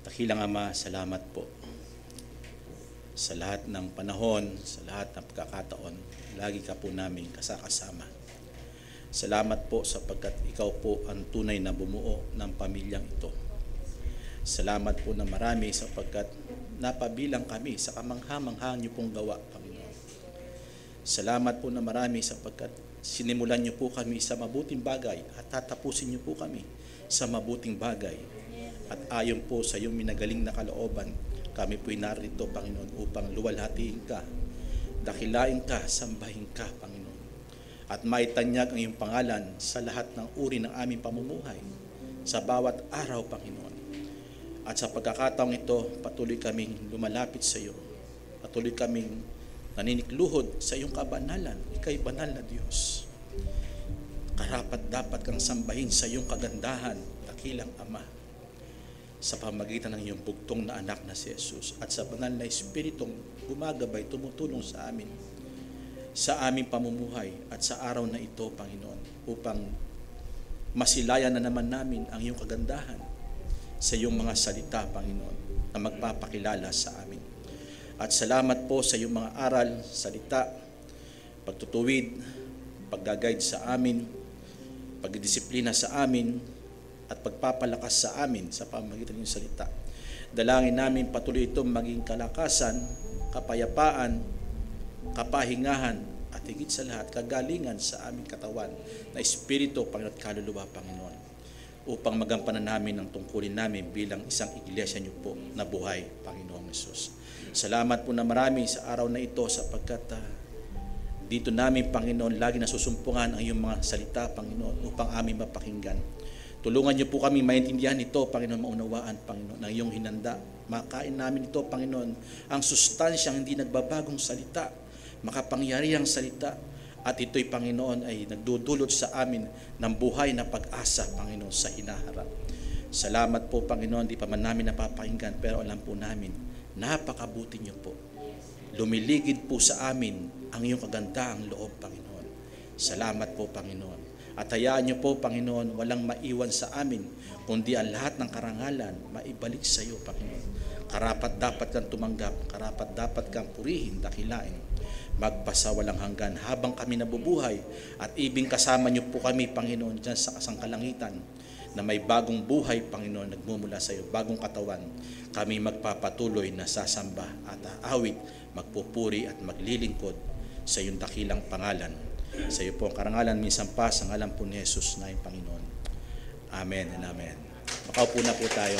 Dakilang Ama, salamat po sa lahat ng panahon, sa lahat ng pagkakataon. Lagi ka po namin kasama. Salamat po sapagkat ikaw po ang tunay na bumuo ng pamilyang ito. Salamat po na marami sapagkat napabilang kami sa kamangha-mangha niyo pong gawa, Panginoon. Salamat po na marami sapagkat sinimulan niyo po kami sa mabuting bagay at tatapusin niyo po kami sa mabuting bagay. At ayon po sa iyong minagaling na kalooban, kami po'y narito, Panginoon, upang luwalhatiin ka, dakilain ka, sambahin ka, Panginoon. At maitanyag ang iyong pangalan sa lahat ng uri ng aming pamumuhay, sa bawat araw, Panginoon. At sa pagkakataong ito, patuloy kaming lumalapit sa iyo. Patuloy kaming naninikluhod sa iyong kabanalan. Ika'y banal na Diyos. Karapat dapat kang sambahin sa iyong kagandahan, dakilang Ama, sa pamagitan ng iyong bugtong na anak na si Jesus at sa banal na Espiritong gumagabay, tumutulong sa amin, sa aming pamumuhay at sa araw na ito, Panginoon, upang masilayan na naman namin ang iyong kagandahan sa iyong mga salita, Panginoon, na magpapakilala sa amin. At salamat po sa iyong mga aral, salita, pagtutuwid, paggaguide sa amin, pagdidisiplina sa amin, at pagpapalakas sa amin sa pamamagitan ng salita. Dalangin namin patuloy itong maging kalakasan, kapayapaan, kapahingahan, at higit sa lahat, kagalingan sa aming katawan na espiritu, Panginoon, at kaluluwa, Panginoon, upang magampanan namin ang tungkulin namin bilang isang iglesia niyo po na buhay, Panginoong Hesus. Salamat po na marami sa araw na ito sapagkat dito namin, Panginoon, lagi nasusumpungan ang iyong mga salita, Panginoon, upang aming mapakinggan. Tulungan niyo po kami maintindihan ito, Panginoon, maunawaan, Panginoon, ng iyong hinanda. Makain namin ito, Panginoon, ang sustansyang hindi nagbabagong salita, makapangyarihang salita, at ito'y, Panginoon, ay nagdudulot sa amin ng buhay na pag-asa, Panginoon, sa hinaharap. Salamat po, Panginoon, di pa man namin napapakinggan, pero alam po namin, napakabuti niyo po. Lumiligid po sa amin ang iyong kagandaang loob, Panginoon. Salamat po, Panginoon. At hayaan niyo po, Panginoon, walang maiwan sa amin, kundi ang lahat ng karangalan, maibalik sa iyo, Panginoon. Karapat dapat kang tumanggap, karapat dapat kang purihin, dakilain, magpasawalang hanggan habang kami nabubuhay, at ibig kasama niyo po kami, Panginoon, dyan sa kasangkalangitan, na may bagong buhay, Panginoon, nagmumula sa iyo, bagong katawan. Kami magpapatuloy na sasamba at aawit, magpupuri at maglilingkod sa iyong dakilang pangalan. Sa iyo po ang karangalan, minsan pa sa ngalan po ni Jesus na yung Panginoon. Amen and amen. Makaupo na po tayo.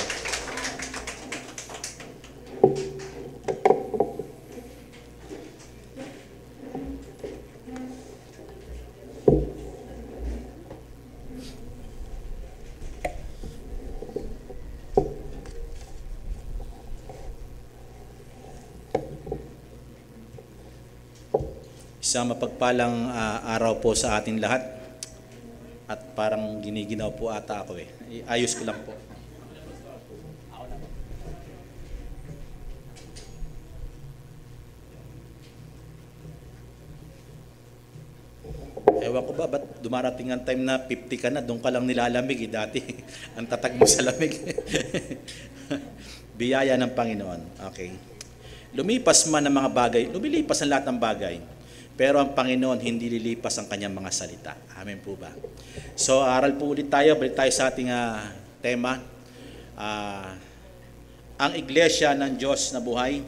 Isang mapagpalang araw po sa ating lahat. At parang giniginaw po ata ako eh. Ayos ko lang po. Ewan ko ba, ba't dumarating ang time na 50 ka na, doon ka lang nilalamig eh, dati. Ang tatag mo sa lamig. Biyaya ng Panginoon. Okay. Lumipas man ang mga bagay, lumilipas ang lahat ng bagay. Pero ang Panginoon, hindi lilipas ang kanyang mga salita. Amen po ba? So, aral po ulit tayo. Balik tayo sa ating tema. Ang Iglesia ng Diyos na buhay.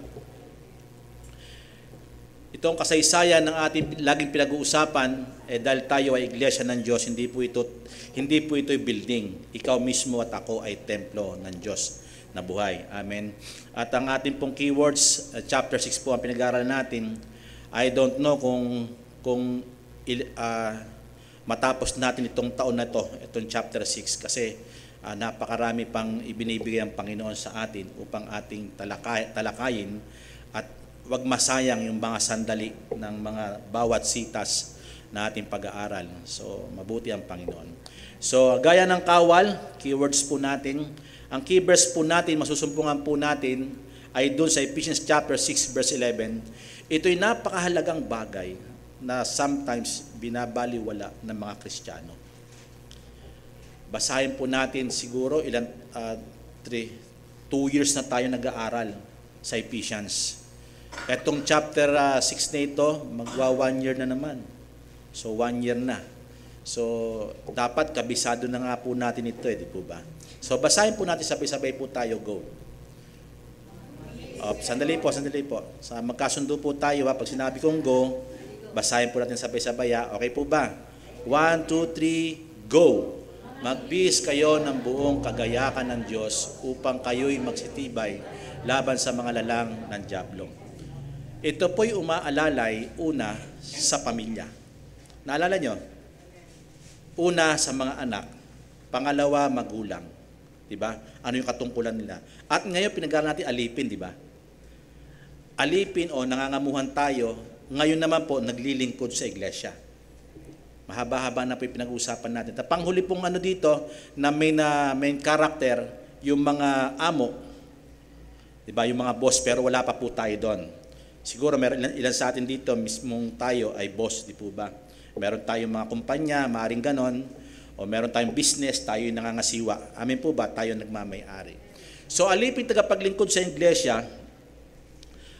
Itong kasaysayan ng ating laging pinag-uusapan, dahil tayo ay Iglesia ng Diyos, hindi po ito building. Ikaw mismo at ako ay templo ng Diyos na buhay. Amen. At ang ating pong keywords, chapter 6 po ang pinag-aaralan natin. I don't know kung matapos natin itong taon na ito, itong chapter 6, kasi napakarami pang ibinibigay ang Panginoon sa atin upang ating talakayin at wag masayang yung mga sandali ng mga bawat sitas na ating pag-aaral. So, mabuti ang Panginoon. So, gaya ng kawal, keywords po natin. Ang keywords po natin, masusumpungan po natin, ay doon sa Ephesians chapter 6 verse 11. Ito'y napakahalagang bagay na sometimes binabaliwala ng mga Kristiyano. Basahin po natin siguro ilan 2 years na tayo nag-aaral sa Ephesians. Etong chapter 6 na ito, magwa 1 year na naman. So 1 year na. So dapat kabisado na nga po natin ito, di po ba? So basahin po natin, sabay-sabay po tayo, go. Sandali po. Sa magkasundo po tayo, ha. Pag sinabi kong go, basahin po natin sabay-sabay, ha. Okay po ba? 1, 2, 3, go! Magbihis kayo ng buong kagayakan ng Diyos upang kayo'y magsitibay laban sa mga lalang ng dyablo. Ito po'y umaalalay una sa pamilya. Naalala nyo? Una sa mga anak, pangalawa magulang. Diba? Ano yung katungkulan nila? At ngayon pinag-aaral natin alipin, diba? Alipin o nangangamuhan tayo, ngayon naman po naglilingkod sa iglesia. Mahaba-haba na po yung pinag-uusapan natin. Panghuli pong ano dito na main character, yung mga amo, diba? Yung mga boss, pero wala pa po tayo doon. Siguro meron ilan sa atin dito, mismong tayo ay boss, di po ba? Meron tayong mga kumpanya, maaaring ganon, o meron tayong business, tayo yung nangangasiwa. Amin po ba? Tayo nagmamay-ari. So alipin tagapaglingkod sa iglesia,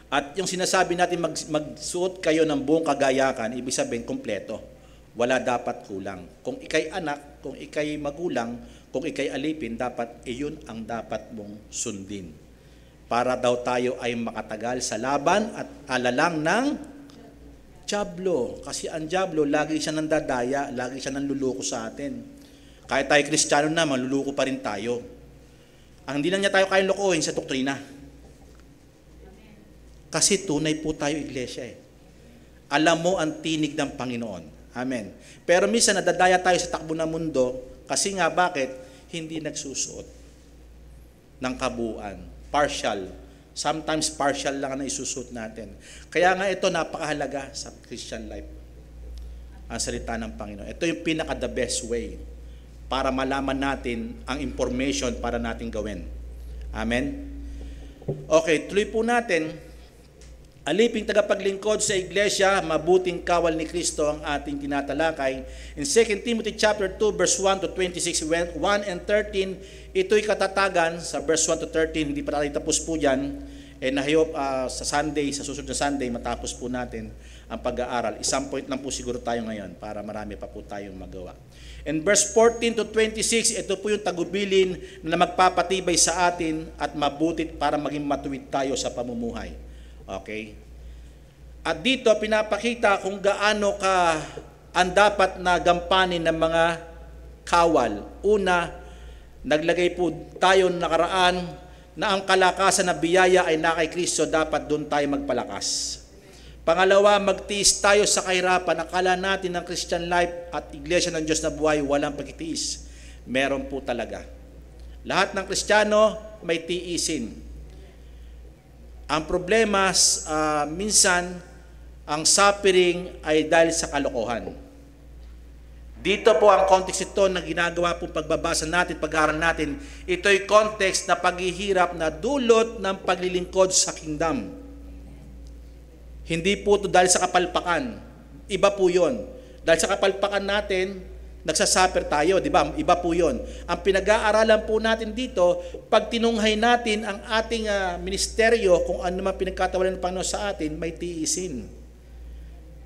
at yung sinasabi natin magsuot kayo ng buong kagayakan, ibig sabihin kompleto. Wala dapat kulang. Kung ikay anak, kung ikay magulang, kung ikay alipin, dapat iyon ang dapat mong sundin. Para daw tayo ay makatagal sa laban at alalang ng dyablo. Kasi ang dyablo, lagi siya nandadaya, lagi siya nanluluko sa atin. Kahit tayo Kristiyano na, manluluko pa rin tayo. Ang hindi lang niya tayo kayang lokohin sa doktrina. Kasi tunay po tayo iglesia eh. Alam mo ang tinig ng Panginoon. Amen. Pero minsan nadadaya tayo sa takbo ng mundo kasi nga bakit? Hindi nagsusuot ng kabuuan. Partial. Sometimes partial lang ang isusuot natin. Kaya nga ito napakahalaga sa Christian life. Ang salita ng Panginoon. Ito yung pinaka the best way para malaman natin ang information para natin gawin. Amen? Okay, tuloy po natin. Aliping tagapaglingkod sa iglesia, mabuting kawal ni Kristo ang ating tinatalakay. In 2 Timothy chapter 2 verse 1 to 26, 1 and 13, ito'y katatagan sa verse 1 to 13, hindi pa tayo tapos po dyan. And I hope sa Sunday, sa susunod na Sunday, matapos po natin ang pag-aaral. Isang point lang po siguro tayo ngayon para marami pa po tayong magawa. In verse 14 to 26, ito po yung tagubilin na magpapatibay sa atin at mabutit para maging matuwid tayo sa pamumuhay. Okay? At dito pinapakita kung gaano ka ang dapat na gampanin ng mga kawal. Una, naglagay po tayo nakaraan na ang kalakasan na biyaya ay na kay Kristo, dapat doon tayo magpalakas. Pangalawa, magtiis tayo sa kahirapan. Akala natin ng Christian life at iglesia ng Diyos na buhay, walang pagtitiis. Meron po talaga. Lahat ng Kristiyano may tiisin. Ang problema, minsan, ang suffering ay dahil sa kalokohan. Dito po ang context ito na ginagawa pong pagbabasa natin, pag-aaral natin. Ito'y context na paghihirap na dulot ng paglilingkod sa kingdom. Hindi po ito dahil sa kapalpakan. Iba po yun. Dahil sa kapalpakan natin, nagsasuffer tayo, di ba? Iba po yun. Ang pinag-aaralan po natin dito, pag tinunghay natin ang ating ministeryo, kung ano man pinagkatawalan ng Panginoon sa atin, may tiisin.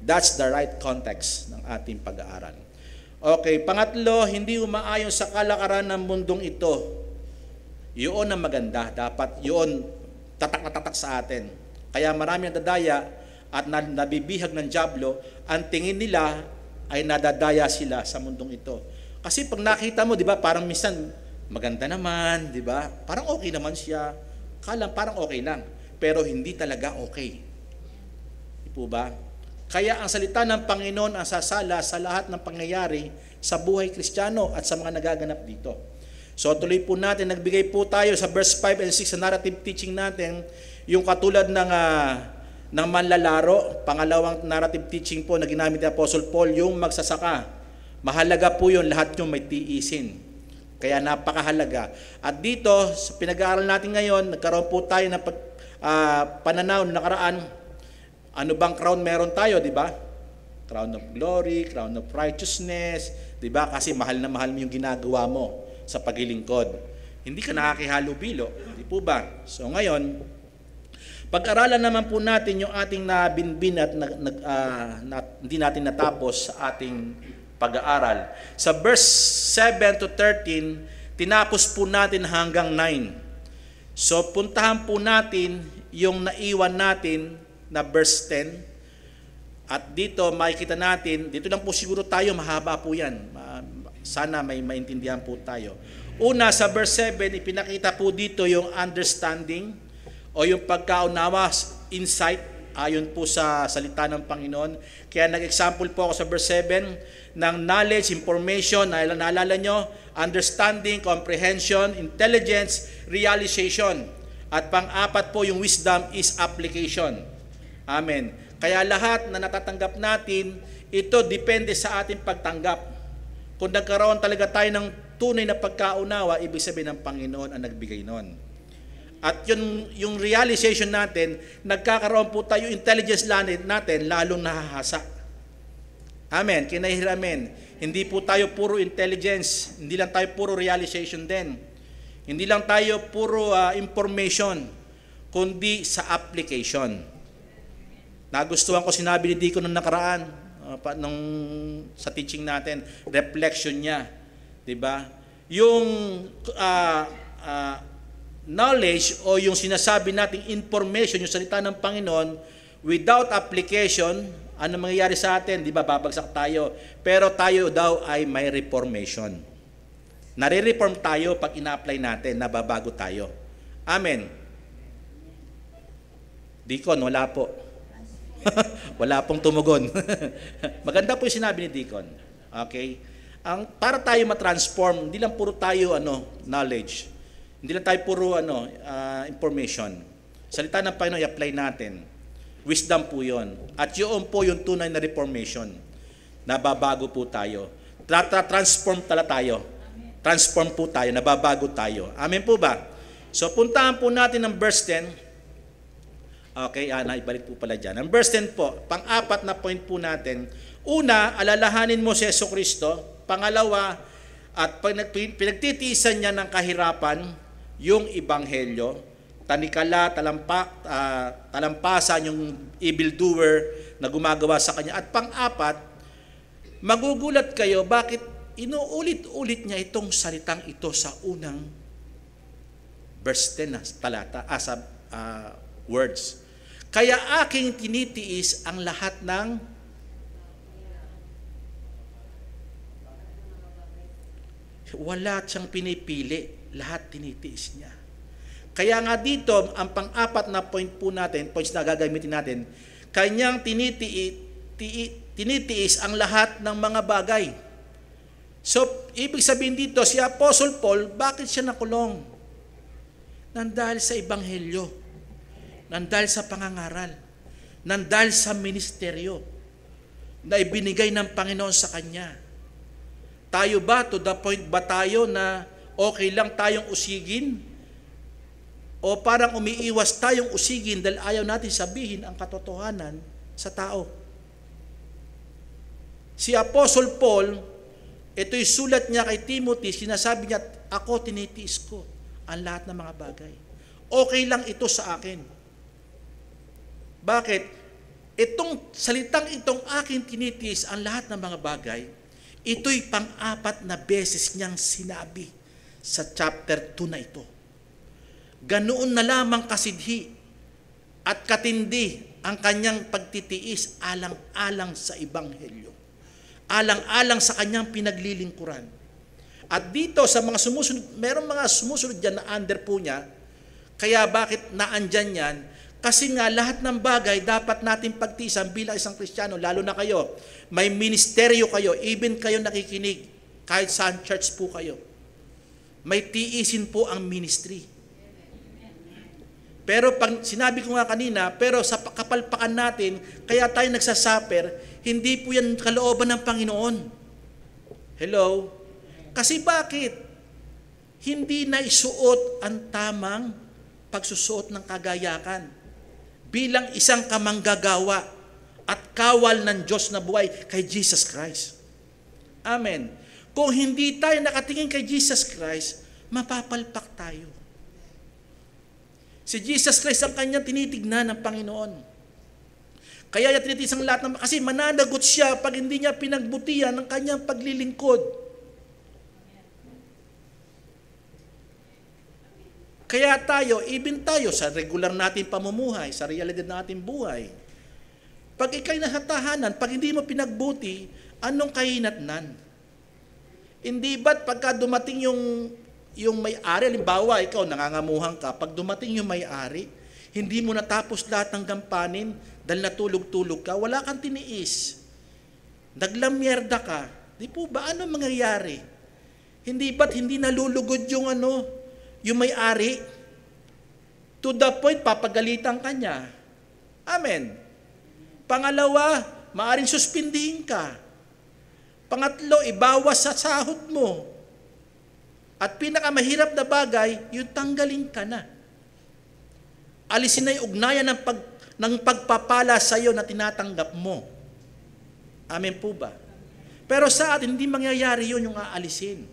That's the right context ng ating pag-aaral. Okay, pangatlo, hindi umaayon sa kalakaran ng mundong ito. Yun ang maganda. Dapat yun tatak na tatak sa atin. Kaya marami ang dadaya at nabibihag ng dyablo, ang tingin nila ay nadadaya sila sa mundong ito. Kasi pag nakita mo, di ba, parang minsan maganda naman, di ba? Parang okay naman siya. Parang okay lang. Pero hindi talaga okay. Di po ba? Kaya ang salita ng Panginoon ang sasala sa lahat ng pangyayari sa buhay Kristiyano at sa mga nagaganap dito. So tuloy po natin, nagbigay po tayo sa verse 5 and 6 sa narrative teaching natin, yung katulad ng manlalaro. Pangalawang narrative teaching po na ginamit ni Apostle Paul, yung magsasaka. Mahalaga po yun, lahat yung may tiisin. Kaya napakahalaga. At dito, sa pinag-aaral natin ngayon, nagkaroon po tayo ng pananaw na nakaraan. Ano bang crown meron tayo, di ba? Crown of glory, crown of righteousness, di ba? Kasi mahal na mahal mo yung ginagawa mo sa paglilingkod. Hindi ka nakikihalubilo. Di po ba? So ngayon, pag-aralan naman po natin yung ating nabinbin at hindi natin natapos sa ating pag-aaral. Sa verse 7 to 13, tinapos po natin hanggang 9. So puntahan po natin yung naiwan natin na verse 10. At dito makikita natin, dito lang po siguro tayo, mahaba po yan. Sana may maintindihan po tayo. Una, sa verse 7, ipinakita po dito yung understanding o yung pagkaunawa, insight, ayon po sa salita ng Panginoon. Kaya nag-example po ako sa verse 7 ng knowledge, information, naalala nyo, understanding, comprehension, intelligence, realization. At pang-apat po yung wisdom is application. Amen. Kaya lahat na natatanggap natin, ito depende sa ating pagtanggap. Kung nagkaroon talaga tayo ng tunay na pagkaunawa, ibig sabihin ng Panginoon ang nagbigay nun. At yung realization natin, nagkakaroon po tayo intelligence natin, lalong nahahasa. Amen. Kinahiramen. Hindi po tayo puro intelligence, hindi lang tayo puro realization din. Hindi lang tayo puro information, kundi sa application. Nagustuhan ko sinabi ni Deacon nung nakaraan, sa teaching natin, reflection niya. Diba? Yung knowledge o yung sinasabi nating information, yung salita ng Panginoon, without application, ano mangyayari sa atin? Di ba, babagsak tayo. Pero tayo daw ay may reformation. Nare-reform tayo pag ina-apply natin, nababago tayo. Amen. Deacon, wala po. Wala pong tumugon. Maganda po yung sinabi ni Deacon. Okay? Para tayo matransform, hindi lang puro tayo knowledge. Hindi lang tayo puro information. Salita ng Panginoon, i-apply natin. Wisdom po yun. At yun po yung tunay na reformation. Nababago po tayo. Transform talaga tayo. Transform po tayo, nababago tayo. Amen po ba? So puntahan po natin ang verse 10. Okay, naibalik po pala dyan. Ang verse 10 po, pang-apat na point po natin. Una, alalahanin mo si Jesucristo. Pangalawa, at pinagtitiisan niya ng kahirapan, yung ebanghelyo, tanikala, talampasan yung evildoer na gumagawa sa kanya. At pang-apat, magugulat kayo bakit inuulit-ulit niya itong salitang ito sa unang verse 10 na talata, words. Kaya aking tinitiis ang lahat ng wala siyang pinipili. Lahat tinitiis niya. Kaya nga dito, ang pang-apat na point po natin, points na gagamitin natin, kanyang tinitiis ang lahat ng mga bagay. So, ibig sabihin dito, si Apostle Paul, bakit siya nakulong? Nandahil sa ebanghelyo, nandahil sa pangangaral, nandahil sa ministeryo, na ibinigay ng Panginoon sa kanya. Tayo ba, to the point ba tayo na okay lang tayong usigin? O parang umiiwas tayong usigin dahil ayaw natin sabihin ang katotohanan sa tao? Si Apostle Paul, ito'y sulat niya kay Timothy, sinasabi niya, ako tinitiis ko ang lahat ng mga bagay. Okay lang ito sa akin. Bakit? Itong salitang itong aking tinitiis ang lahat ng mga bagay, ito'y pang-apat na beses niyang sinabi sa chapter 2 na ito. Ganoon na lamang kasidhi at katindi ang kanyang pagtitiis alang-alang sa ebanghelyo. Alang-alang sa kanyang pinaglilingkuran. At dito sa mga sumusunod, merong mga sumusunod dyan na under po niya, kaya bakit naandyan yan? Kasi nga lahat ng bagay dapat natin pagtiisan bilang isang Kristiyano, lalo na kayo. May ministeryo kayo, even kayo nakikinig, kahit saan church po kayo. May tiisin po ang ministry. Pero pag sinabi ko nga kanina, pero sa kapalpakan natin, kaya tayo nagsasuffer, hindi po yan kalooban ng Panginoon. Hello? Kasi bakit? Hindi na isuot ang tamang pagsusuot ng kagayakan bilang isang kamanggagawa at kawal ng Diyos na buhay kay Jesus Christ. Amen. Kung hindi tayo nakatingin kay Jesus Christ, mapapalpak tayo. Si Jesus Christ ang kanyang tinitignan ng Panginoon. Kaya niya tinitiis ang lahat ng, kasi mananagot siya pag hindi niya pinagbutihan ng kanyang paglilingkod. Kaya tayo, even tayo sa regular natin pamumuhay, sa realidad natin buhay, pag ikay nasa tahanan, pag hindi mo pinagbuti, anong kahinatnan? Hindi ba't pagka dumating yung may-ari, halimbawa ikaw nangangamuhan ka, pag dumating yung may-ari, hindi mo natapos lahat ng gampanin dahil natulog-tulog ka, wala kang tiniis. Naglamyerda ka. Di po ba? Ano mangyayari? Hindi ba't hindi nalulugod yung may-ari? To the point, papagalitan ka niya. Amen. Pangalawa, maaring suspindihin ka. Pangatlo, ibawas sa sahod mo. At pinakamahirap na bagay, yung tanggalin ka na. Alisin na yung ugnayan ng pagpapala sa iyo na tinatanggap mo. Amen po ba? Pero sa atin, hindi mangyayari yun yung aalisin.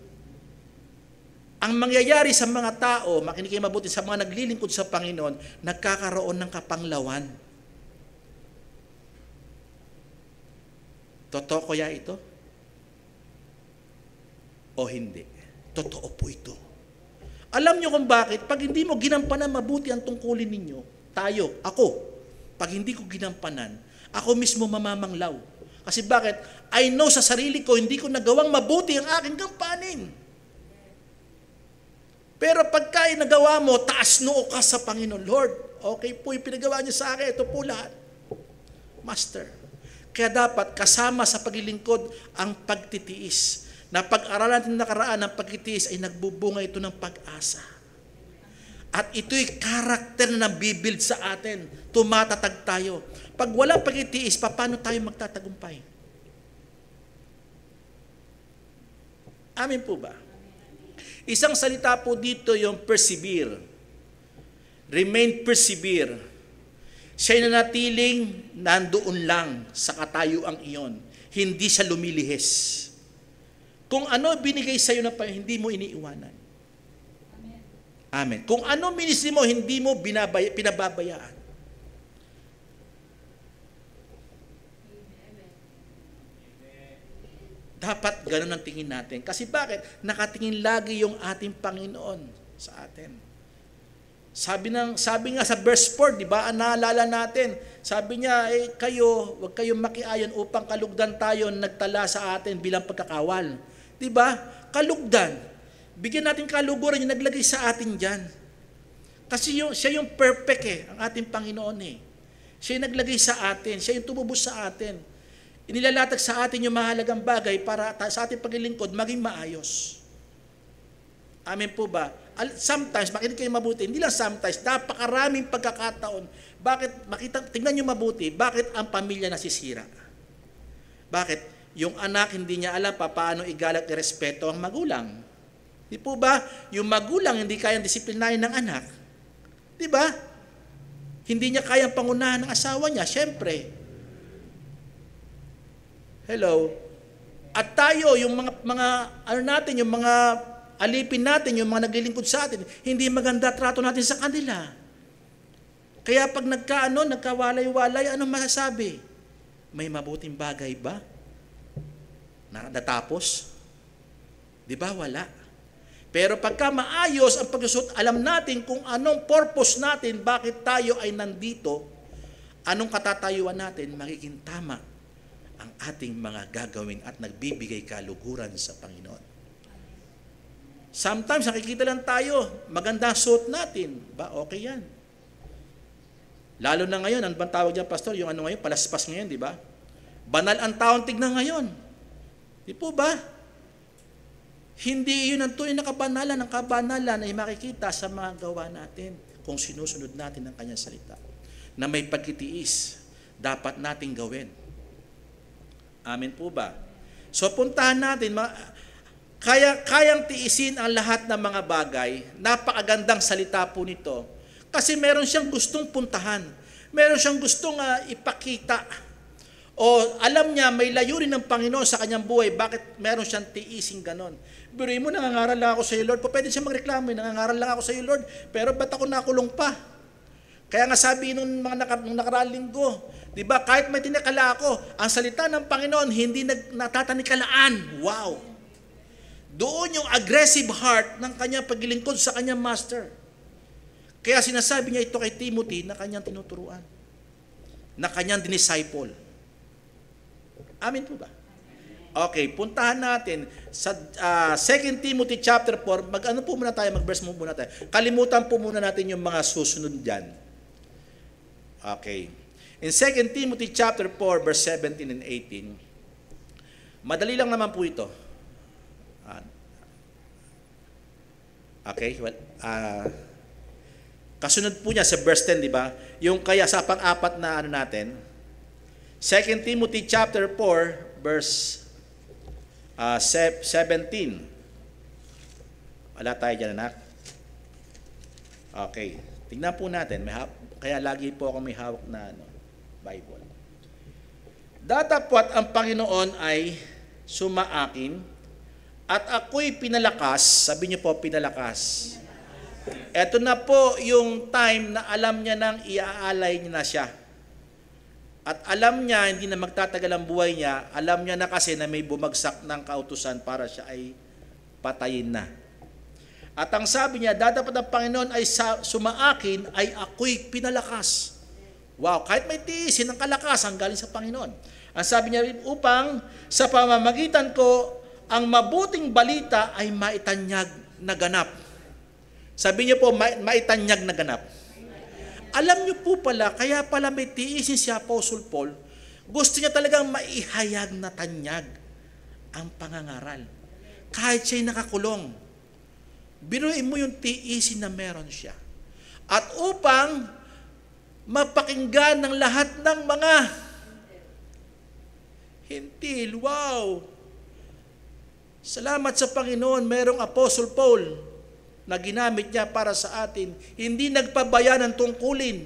Ang mangyayari sa mga tao, makinig kayo mabuti, sa mga naglilingkod sa Panginoon, nagkakaroon ng kapanglawan. Totoo kaya ito? O hindi? Totoo po ito. Alam nyo kung bakit? Pag hindi mo ginampanan mabuti ang tungkulin ninyo, ako, pag hindi ko ginampanan, ako mismo mamamanglaw. Kasi bakit? I know sa sarili ko, hindi ko nagawang mabuti ang aking gampanin. Pero pagka nagawa mo, taas noo ka sa Panginoon. Lord, okay po yung pinagawa niyo sa akin, ito po lahat. Master. Kaya dapat kasama sa paglilingkod ang pagtitiis. Na pag-aralan natin nakaraan ng pagtitiis ay nagbubunga ito ng pag-asa. At ito'y karakter na nabibuild sa atin. Tumatatag tayo. Pag walang pagtitiis, paano tayo magtatagumpay? Amin po ba? Isang salita po dito yung persevere. Remain persevere. Siya'y nanatiling nandoon lang sa katayuang iyon. Hindi siya lumilihis. Kung ano binigay sa iyo na hindi mo iniiwanan. Amen. Amen. Kung ano ministry mo, hindi mo pinababayaan. Dapat ganun ang tingin natin. Kasi bakit? Nakatingin lagi yung ating Panginoon sa atin. Sabi nga sa verse 4, di ba? Naalala natin. Sabi niya, huwag kayong makiayon upang kalugdan tayo nagtala sa atin bilang pagkakawal. Di ba? Kalugdan. Bigyan natin kaluguran yung naglagay sa atin dyan. Kasi siya yung perfect ang ating Panginoon Siya yung naglagay sa atin. Siya yung tumubos sa atin. Inilalatag sa atin yung mahalagang bagay para sa ating paglilingkod maging maayos. Amen po ba? Sometimes, makinig kayo mabuti, hindi lang sometimes, napakaraming pagkakataon. Bakit? Tingnan nyo mabuti, bakit ang pamilya nasisira? Bakit? Yung anak hindi niya alam paano igalang irespeto ang magulang. Di po ba? Yung magulang hindi kayang disiplinahin ng anak. Di ba? Hindi niya kayang pangunahan ng asawa niya, syempre. Hello? At tayo, yung yung mga alipin natin, yung mga naglilingkod sa atin, hindi maganda trato natin sa kanila. Kaya pag nagkawalay-walay, anong masasabi? May mabuting bagay ba? Natapos? Di ba? Wala. Pero pagka maayos ang pagsusot, alam natin kung anong purpose natin, bakit tayo ay nandito, anong katatayuan natin, magiging tama ang ating mga gagawin at nagbibigay kaluguran sa Panginoon. Sometimes nakikita lang tayo, maganda suot natin. Ba, okay yan. Lalo na ngayon, ano bang tawag dyan, Pastor? Yung ngayon, palaspas ngayon, di ba? Banal ang taong tignan ngayon. Di po ba? Hindi yun ang tunay na kabanalan. Ang kabanalan ay makikita sa mga gawa natin kung sinusunod natin ang kanyang salita. Na may pagtitiis, dapat nating gawin. Amen po ba? So puntahan natin, kayang tiisin ang lahat ng mga bagay. Napakagandang salita po nito. Kasi meron siyang gustong puntahan. Meron siyang gustong ipakita. O alam niya may layunin ng Panginoon sa kanyang buhay, bakit meron siyang tiising ganon? Biruin mo, nangangaral lang ako sa iyo, Lord. Pwede siya magreklamo, nangangaral lang ako sa iyo, Lord. Pero ba't ako nakulong pa? Kaya nga sabi nung nakaraang linggo, di ba, kahit may tinakala ako, ang salita ng Panginoon hindi natatanikalaan. Wow! Doon yung aggressive heart ng kanyang paglilingkod sa kanyang master. Kaya sinasabi niya ito kay Timothy na kanyang tinuturuan, na kanyang dinisciple. Amin po ba? Okay, puntahan natin sa 2 Timothy chapter 4. Mag-ano po muna tayo, mag-verse mo muna tayo. Kalimutan po muna natin yung mga susunod diyan. Okay. In 2 Timothy chapter 4 verse 17 and 18. Madali lang naman po ito. Okay, well, kasunod po niya sa verse 10, di ba? Yung kaya sa pang-apat na ano natin, 2 Timothy chapter 4 verse 17. Wala tayo dyan, anak. Okay. Tingnan po natin. Kaya lagi po ako may hawak na Bible. Datapwat ang Panginoon ay sumaakin at ako'y pinalakas. Sabi niyo po, pinalakas. Ito na po yung time na alam niya nang iaalay niya na siya. At alam niya, hindi na magtatagal ang buhay niya, alam niya na kasi na may bumagsak ng kautusan para siya ay patayin na. At ang sabi niya, dadapat ang Panginoon ay sumaakin, ay ako'y pinalakas. Wow, kahit may tiisin ng kalakasan galing sa Panginoon. Ang sabi niya, upang sa pamamagitan ko, ang mabuting balita ay maitanyag na ganap. Sabi niya po, maitanyag na ganap. Alam niyo po pala, kaya pala may tiisin si Apostle Paul, gusto niya talagang maihayag na tanyag ang pangangaral. Kahit siya'y nakakulong. Biruin mo yung tiisin na meron siya. At upang mapakinggan ng lahat ng mga hintil. Wow! Salamat sa Panginoon, merong Apostle Paul na ginamit niya para sa atin. Hindi nagpabaya ng tungkulin.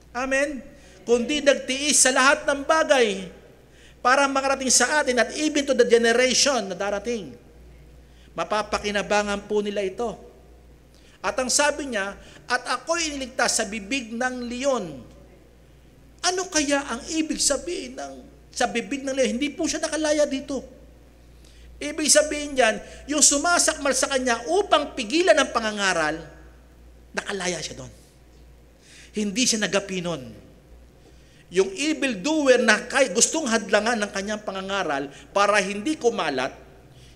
Amen? Kundi nagtiis sa lahat ng bagay para makarating sa atin at even to the generation na darating. Mapapakinabangan po nila ito. At ang sabi niya, at ako'y iniligtas sa bibig ng leon. Ano kaya ang ibig sabihin sa bibig ng leon? Hindi po siya nakalaya dito. Ibig sabihin diyan, yung sumasakmal sa kanya upang pigilan ang pangangaral, nakalaya siya doon. Hindi siya nagapinon. Yung evil doer na gustong hadlangan ng kanyang pangangaral para hindi kumalat,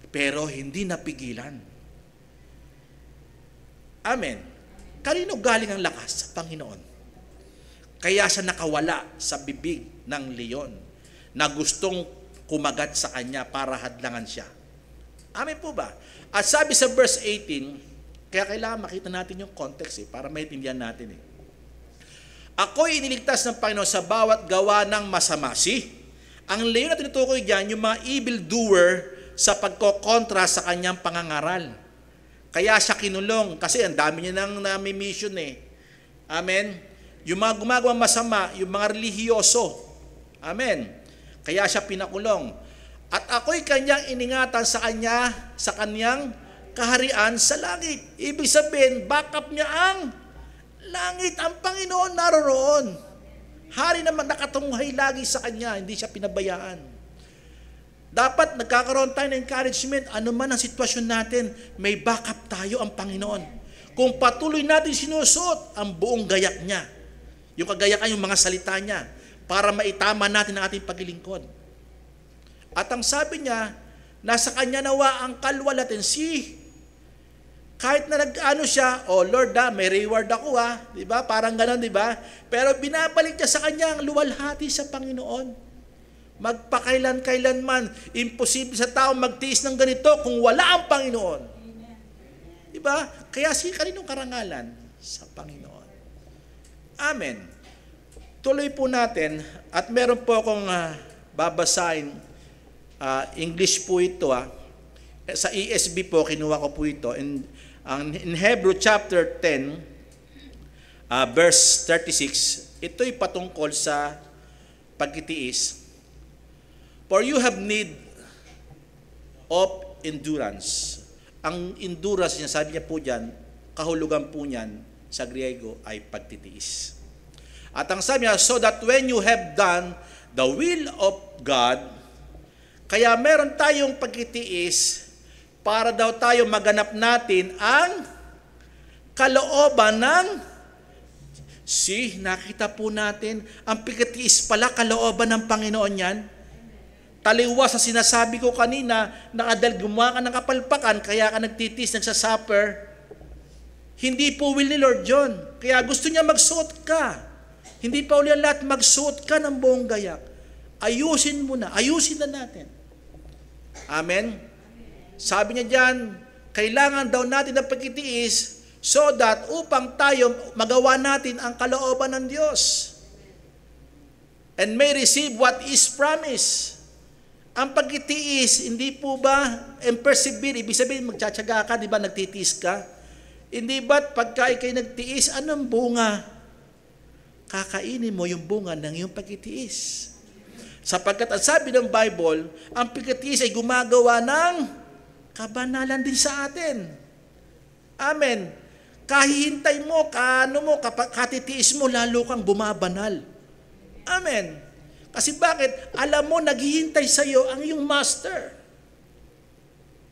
pero hindi napigilan. Amen. Kanino galing ang lakas? Sa Panginoon. Kaya siya nakawala sa bibig ng leon na gustong kumagat sa kanya para hadlangan siya. Amen po ba? At sabi sa verse 18, kaya kailangan makita natin yung context para maintindihan natin Ako'y iniligtas ng Panginoon sa bawat gawa ng masama. Ang leon na tinutukoy diyan, yung mga evil doer sa pagkokontra sa kanyang pangangaral. Kaya siya kinulong kasi ang dami niya nang nami-mission Amen? Yung mga gumagawang masama, yung mga relihiyoso. Amen? Kaya siya pinakulong. At ako'y kanyang iningatan sa kanyang kaharian sa langit. Ibig sabihin, backup niya ang langit. Ang Panginoon naroroon. Hari naman nakatunghay lagi sa kanya, hindi siya pinabayaan. Dapat nagkakaroon tayo ng encouragement, ano man ang sitwasyon natin, may backup tayo ang Panginoon. Kung patuloy natin sinusuot ang buong gayak niya, yung kagayakan, yung mga salita niya, para maitama natin ang ating paglilingkod. At ang sabi niya, nasa kanya nawa ang kalwalhatian. Kahit na nag-ano siya, oh Lord may reward ako di ba? Parang gano'n, di ba? Pero binabalik niya sa kanya ang luwalhati sa Panginoon. Magpakailan-kailanman, imposible sa tao magtiis ng ganito kung wala ang Panginoon. Di ba? Kaya kaninong karangalan? Sa Panginoon. Amen. Tuloy po natin, at meron po akong babasahin. English po ito. Sa ESV po, kinuha ko po ito. In Hebrew chapter 10, verse 36, ito'y patungkol sa pagtitiis. For you have need of endurance. Ang endurance niya, sabi niya po dyan, kahulugan po niyan sa Griego ay pagtitiis. At ang sabi niya, so that when you have done the will of God, kaya meron tayong pagtitiis para daw tayo maganap natin ang kalooban ng nakita po natin, ang pagtitiis pala kalooban ng Panginoon yan. Taliwas sa sinasabi ko kanina, nakadal gumawa ka ng kapalpakan, kaya ka nagtitiis, nagsasuffer. Hindi po will ni Lord John. Kaya gusto niya magsuot ka. Hindi pa uli ang lahat, magsuot ka ng buong gayak. Ayusin mo na, ayusin na natin. Amen? Sabi niya dyan, kailangan daw natin ng pagtitiis so that upang tayo magawa natin ang kalooban ng Diyos and may receive what is promised. Ang pagtitiis, hindi po ba, and persevere, ibig sabihin magtsatsaga ka, di ba, nagtitiis ka? Hindi ba't pagka ikay nagtiis, anong bunga? Kakainin mo yung bunga ng iyong pagtitiis. Sapagkat ang sabi ng Bible, ang pagtitiis ay gumagawa ng kabanalan din sa atin. Amen. Kahihintay mo, katitiis mo, lalo kang bumabanal. Amen. Kasi bakit? Alam mo, naghihintay sa iyo ang iyong master.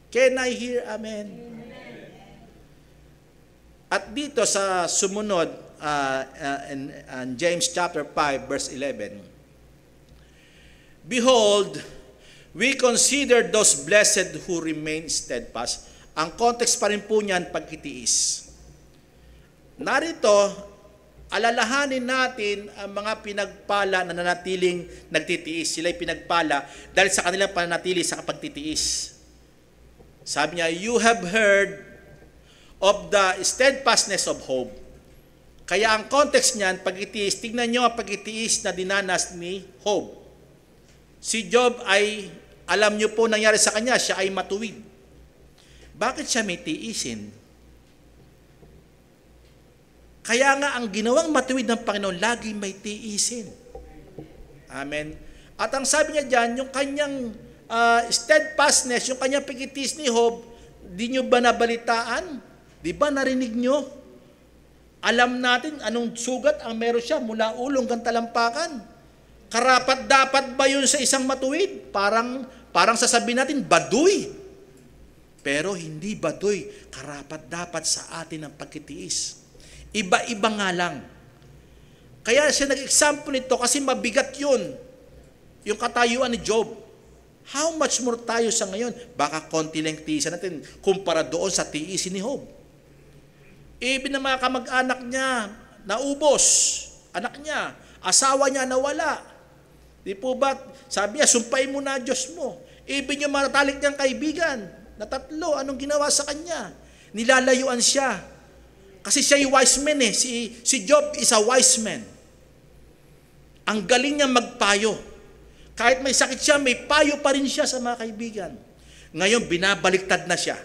Can I hear amen? At dito sa sumunod, in James chapter 5, verse 11, behold, we consider those blessed who remain steadfast. Ang context pa rin po niyan, pagtitiis. Narito, alalahanin natin ang mga pinagpala na nanatiling nagtitiis. Sila'y pinagpala dahil sa kanilang pananatili sa pagtitiis. Sabi niya, you have heard of the steadfastness of hope. Kaya ang context niyan, pagtitiis, tignan niyo ang pagtitiis na dinanas ni Job. Si Job ay, alam niyo po nangyari sa kanya, siya ay matuwid. Bakit siya may tiisin? Kaya nga ang ginawang matuwid ng Panginoon, lagi may tiisin. Amen. At ang sabi niya dyan, yung kanyang steadfastness, yung kanyang pagtitiis ni Job, di nyo ba nabalitaan? Di ba narinig nyo? Alam natin anong sugat ang meron siya mula ulong hanggang talampakan. Karapat dapat ba yun sa isang matuwid? Parang sasabihin natin, baduy. Pero hindi baduy. Karapat dapat sa atin ang pagtitiis. Iba-iba nga lang. Kaya siya nag-example nito kasi mabigat yun. Yung katayuan ni Job. How much more tayo sa ngayon? Baka konti lang tiisan natin kumpara doon sa tiisin ni Job. Even na mga kamag-anak niya, naubos. Anak niya, asawa niya nawala. Di po ba? Sabi niya, sumpain mo na Diyos mo. Even yung matatalik niyang kaibigan, na tatlo, anong ginawa sa kanya? Nilalayuan siya. Kasi siya ay wise man eh. Si Job is a wise man. Ang galing niya magpayo. Kahit may sakit siya, may payo pa rin siya sa mga kaibigan. Ngayon, binabaliktad na siya.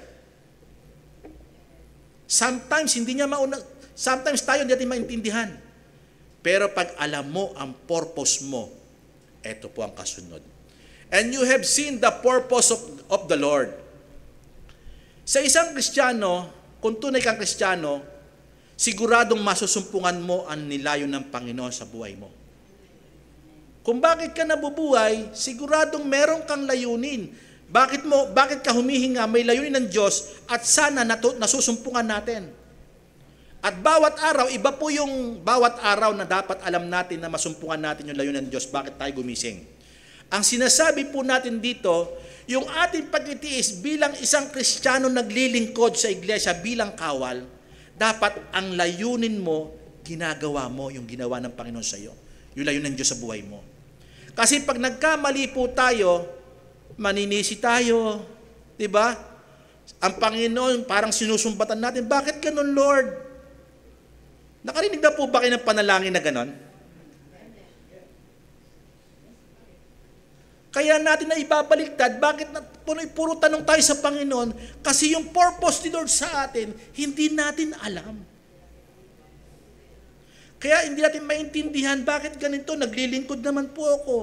Sometimes, sometimes tayo hindi natin maintindihan. Pero pag alam mo ang purpose mo, ito po ang kasunod. And you have seen the purpose of the Lord. Sa isang Kristiyano, kung tunay kang Kristiyano, siguradong masusumpungan mo ang nilayon ng Panginoon sa buhay mo. Kung bakit ka nabubuhay, siguradong meron kang layunin. Bakit ka humihinga? May layunin ng Diyos at sana nasusumpungan natin. At bawat araw, iba po yung bawat araw na dapat alam natin na masumpungan natin yung layunin ng Diyos. Bakit tayo gumising? Ang sinasabi po natin dito, yung ating pagtitiis bilang isang Kristiyano naglilingkod sa iglesia bilang kawal, dapat ang layunin mo, ginagawa mo yung ginawa ng Panginoon sa iyo. Yung layunin ng Diyos sa buhay mo. Kasi pag nagkamali po tayo, maninisi tayo, di ba? Ang Panginoon, parang sinusumbatan natin, bakit ganun, Lord? Nakarinig na po ba kayo ng panalangin na ganon? Kaya natin na ibabaliktad, bakit puro tanong tayo sa Panginoon? Kasi yung purpose ni Lord sa atin, hindi natin alam. Kaya hindi natin maintindihan, bakit ganito? Naglilingkod naman po ako.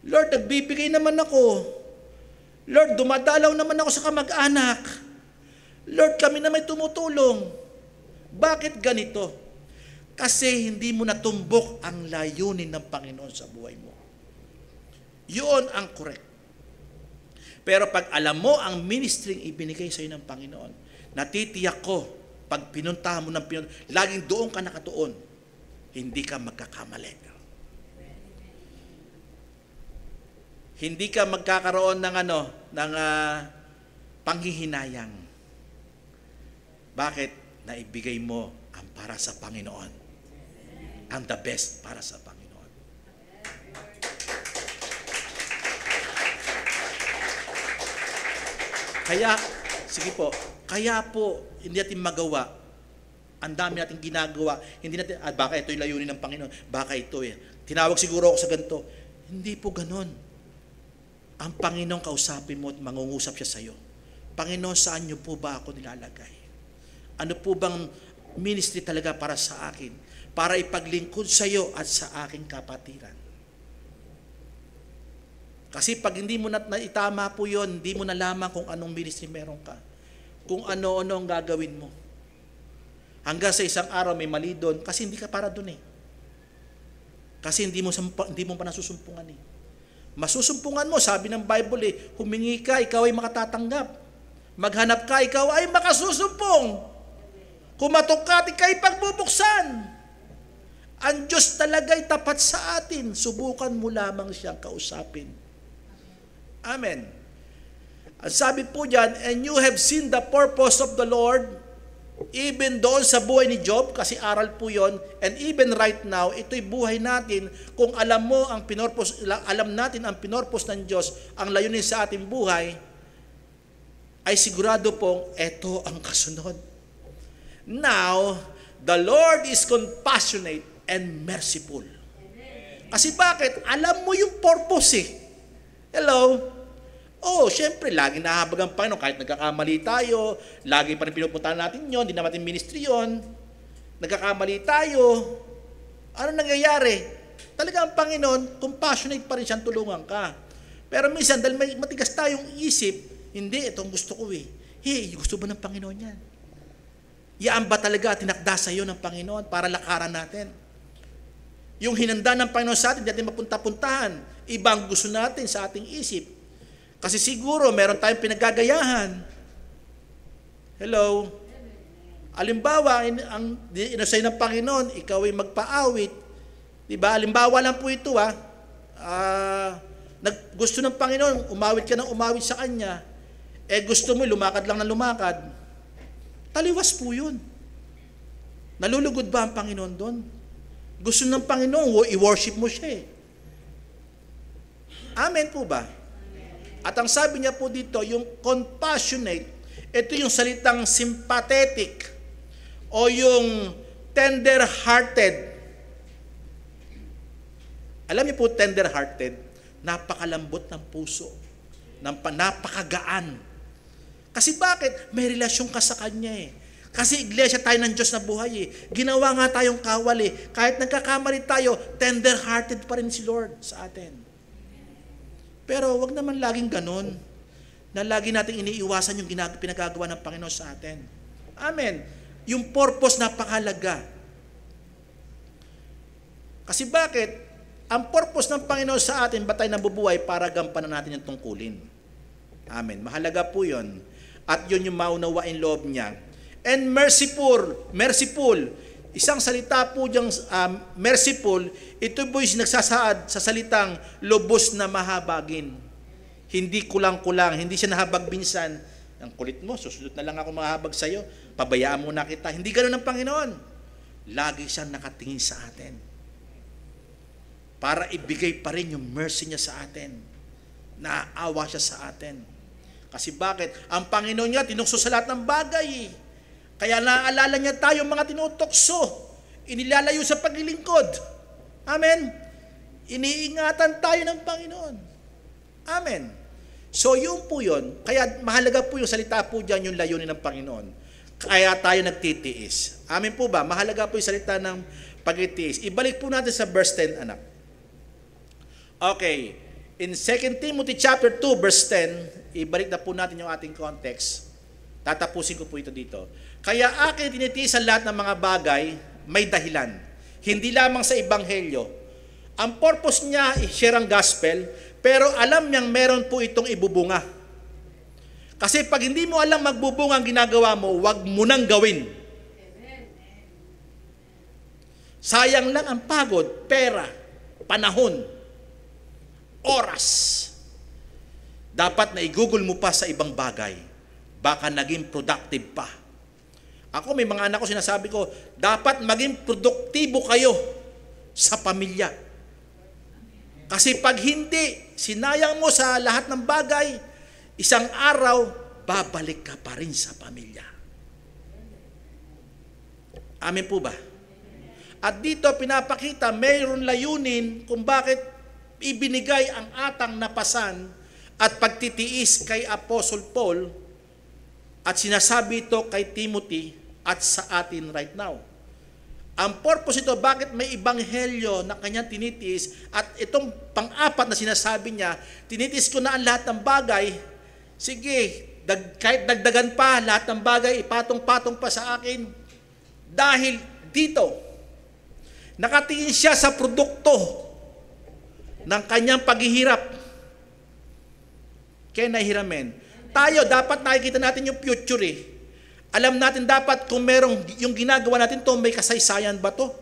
Lord, nagbibigay naman ako. Lord, dumadalaw naman ako sa kamag-anak. Lord, kami na may tumutulong. Bakit ganito? Kasi hindi mo natumbok ang layunin ng Panginoon sa buhay mo. Yun ang correct. Pero pag alam mo ang ministry ibinigay sa iyo ng Panginoon, natitiyak ko, pag pinuntahan mo ng Panginoon, laging doon ka nakatuon, hindi ka magkakamali. Hindi ka magkakaroon ng panghihinayang. Bakit? Naibigay mo ang para sa Panginoon. Ang the best para sa Panginoon. Kaya, sige po, hindi natin magawa. Ang dami natin ginagawa. Hindi natin, baka ito yung layunin ng Panginoon. Baka ito tinawag siguro ako sa ganito. Hindi po ganon. Ang Panginoon kausapin mo at mangungusap siya sa iyo. Panginoon, saan niyo po ba ako nilalagay? Ano po bang ministry talaga para sa akin? Para ipaglingkod sa iyo at sa aking kapatiran. Kasi pag hindi mo itama po yun, hindi mo nalaman kung anong ministry meron ka. Kung ano-ano ang gagawin mo. Hanggang sa isang araw may mali doon, kasi hindi ka para doon Kasi hindi mo pa nasusumpungan Masusumpungan mo, sabi ng Bible humingi ka, ikaw ay makatatanggap. Maghanap ka, ikaw ay makasusumpong. Kumatok ka, ikaw ay pagbubuksan. Ang Diyos talaga'y tapat sa atin. Subukan mo lamang siyang kausapin. Amen. Ang sabi po dyan, and you have seen the purpose of the Lord, even doon sa buhay ni Job, kasi aral po yon, and even right now, ito'y buhay natin, kung alam natin ang pinorpos ng Diyos, ang layunin sa ating buhay, ay sigurado pong ito ang kasunod. Now, the Lord is compassionate and merciful. Kasi bakit? Alam mo yung purpose Hello? Syempre, lagi nahabag ang Panginoon. Kahit nagkakamali tayo, lagi pa rin pinupuntahan natin yon, hindi natin ministry yon. Nagkakamali tayo. Ano nangyayari? Talaga ang Panginoon, compassionate pa rin siyang tulungan ka. Pero minsan, dahil may matigas tayong isip, hindi, itong gusto ko gusto ba ng Panginoon yan? Yaan ba talaga tinakda sa iyo ng Panginoon para lakaran natin? Yung hinanda ng Panginoon sa atin, hindi natin mapunta-puntahan. Ibang gusto natin sa ating isip. Kasi siguro, meron tayong pinagagayahan. Hello? Alimbawa, ang inasay ng Panginoon, ikaw ay magpaawit. Diba? Alimbawa lang po ito, gusto ng Panginoon, umawit ka ng umawit sa Kanya. Gusto mo, lumakad lang na lumakad. Taliwas po yun. Nalulugod ba ang Panginoon doon? Gusto ng Panginoon, i-worship mo siya Amen po ba? At ang sabi niya po dito, yung compassionate, ito yung salitang sympathetic o yung tender-hearted. Alam niyo po, tender-hearted, napakalambot ng puso, napakagaan. Kasi bakit? May relasyon ka sa Kanya Kasi iglesia tayo ng Diyos na buhay Ginawa nga tayong kawal Kahit nagkakamali tayo, tender-hearted pa rin si Lord sa atin. Pero wag naman laging ganon, na lagi nating iniiwasan yung pinagagawa ng Panginoon sa atin. Amen. Yung purpose napakahalaga. Kasi bakit? Ang purpose ng Panginoon sa atin, ba tayo nabubuhay para gampanan natin yung tungkulin? Amen. Mahalaga po yun. At yun yung maunawain loob niya. And merciful. Isang salita po diyang merciful, ito po yung nagsasaad sa salitang lubos na mahabagin. Hindi kulang-kulang, hindi siya nahabag binsan. Ang kulit mo, susunod na lang ako mahabag sa iyo, pabayaan mo na kita. Hindi ganoon ang Panginoon. Lagi siyang nakatingin sa atin. Para ibigay pa rin yung mercy niya sa atin. Naaawa siya sa atin. Kasi bakit? Ang Panginoon niya, tinukso sa lahat ng bagay Kaya naaalala niya tayo mga tinutokso, inilalayo sa paglilingkod. Amen? Iniingatan tayo ng Panginoon. Amen. So yun po yun. Kaya mahalaga po yung salita po dyan, yung layunin ng Panginoon. Kaya tayo nagtitiis. Amen po ba? Mahalaga po yung salita ng pagtitiis. Ibalik po natin sa verse 10, anak. Okay. In 2 Timothy chapter 2 verse 10, ibalik na po natin yung ating context. Tatapusin ko po ito dito. Kaya akin tinitiisan lahat ng mga bagay, may dahilan. Hindi lamang sa ebanghelyo. Ang purpose niya i-share ang gospel, pero alam niyang meron po itong ibubunga. Kasi pag hindi mo alam magbubunga ang ginagawa mo, wag mo nang gawin. Sayang lang ang pagod, pera, panahon, oras. Dapat na igugol mo pa sa ibang bagay. Baka naging productive pa. Ako, may mga anak ko, sinasabi ko, dapat maging produktibo kayo sa pamilya. Kasi pag hindi, sinayang mo sa lahat ng bagay, isang araw, babalik ka pa rin sa pamilya. Amen po ba? At dito pinapakita, mayroon layunin kung bakit ibinigay ang atang napasan at pagtitiis kay Apostle Paul at sinasabi ito kay Timothy at sa atin right now. Ang purpose ito, bakit may ebanghelyo na kanyang tinitiis at itong pang-apat na sinasabi niya, tinitiis ko na ang lahat ng bagay. Sige, kahit dagdagan pa, lahat ng bagay, ipatong-patong pa sa akin. Dahil dito, nakatingin siya sa produkto ng kanyang paghihirap. Kaya nahihiramin. Tayo, dapat nakikita natin yung future eh. Alam natin dapat kung merong, yung ginagawa natin to, may kasaysayan ba to?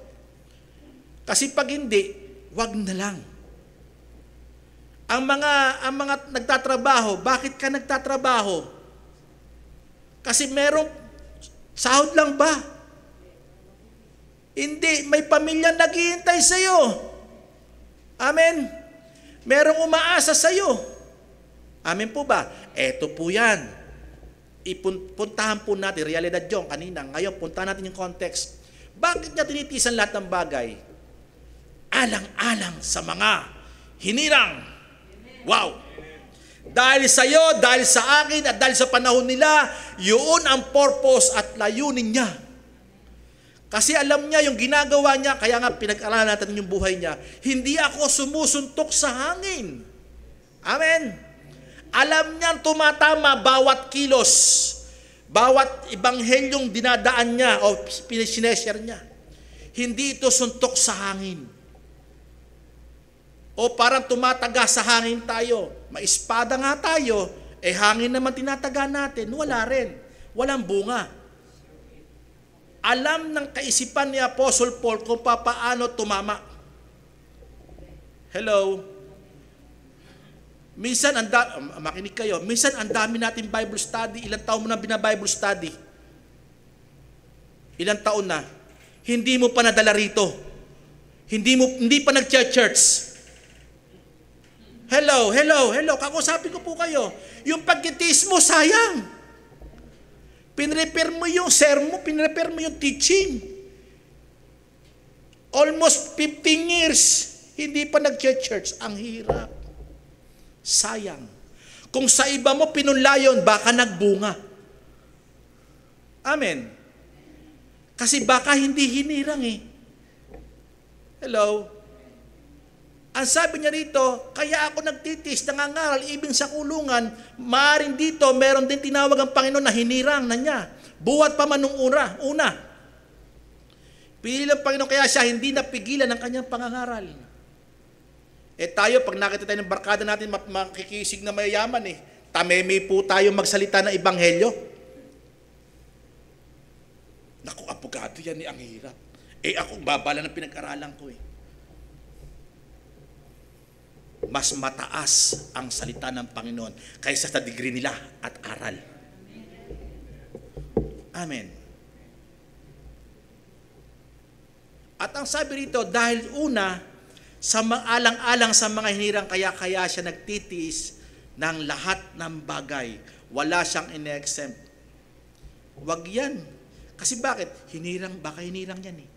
Kasi pag hindi, wag na lang. Ang mga nagtatrabaho, bakit ka nagtatrabaho? Kasi merong sahod lang ba? Hindi, may pamilya naghihintay sa iyo. Amen. Merong umaasa sa iyo. Amen po ba? Eto po 'yan. Puntahan po natin, realidad yung kanina. Ngayon, puntahan natin yung context. Bakit niya tinitiisan lahat ng bagay? Alang-alang sa mga hinirang. Wow! Dahil sa iyo, dahil sa akin, at dahil sa panahon nila, yun ang purpose at layunin niya. Kasi alam niya yung ginagawa niya, kaya nga pinag-aralan natin yung buhay niya. Hindi ako sumusuntok sa hangin. Amen? Alam niya tumatama bawat kilos, bawat ebanghelyong dinadaan niya o sineshare niya. Hindi ito suntok sa hangin. O parang tumataga sa hangin tayo. Maispada nga tayo, hangin naman tinataga natin. Wala rin. Walang bunga. Alam ng kaisipan ni Apostle Paul kung paano tumama. Hello? Minsan, makinig kayo, minsan ang dami natin Bible study. Ilang taon mo na bina-Bible study? Ilang taon na? Hindi mo pa nadala rito. Hindi pa nag-church. Hello. Kakusapin ko po kayo. Yung pagkitiis mo, sayang. Pinrepair mo yung sermon, pinrepair mo yung teaching. Almost 15 years, hindi pa nag-church. Ang hirap. Sayang. Kung sa iba mo pinunlayon, baka nagbunga. Amen. Kasi baka hindi hinirang eh. Hello? Ang sabi niya rito, kaya ako nagtitis, nangangaral, ibig sa kulungan, maaaring dito, meron din tinawag ang Panginoon na hinirang na niya. Buhat pa man nung una. Pinili ng Panginoon, kaya siya hindi napigilan ng kanyang pangangaral. Tayo, pag nakita tayo ng barkada natin, makikisig na mayayaman eh. Tameme po tayo magsalita ng ebanghelyo. Naku, abogado yan ang hirap. Ako, babala ng pinag-aralan ko eh. Mas mataas ang salita ng Panginoon kaysa sa degree nila at aral. Amen. At ang sabi rito, dahil una, sa alang-alang sa mga hinirang, kaya siya nagtitiis ng lahat ng bagay. Wala siyang in-exempt. Wag yan. Kasi bakit? Baka hinirang yan eh.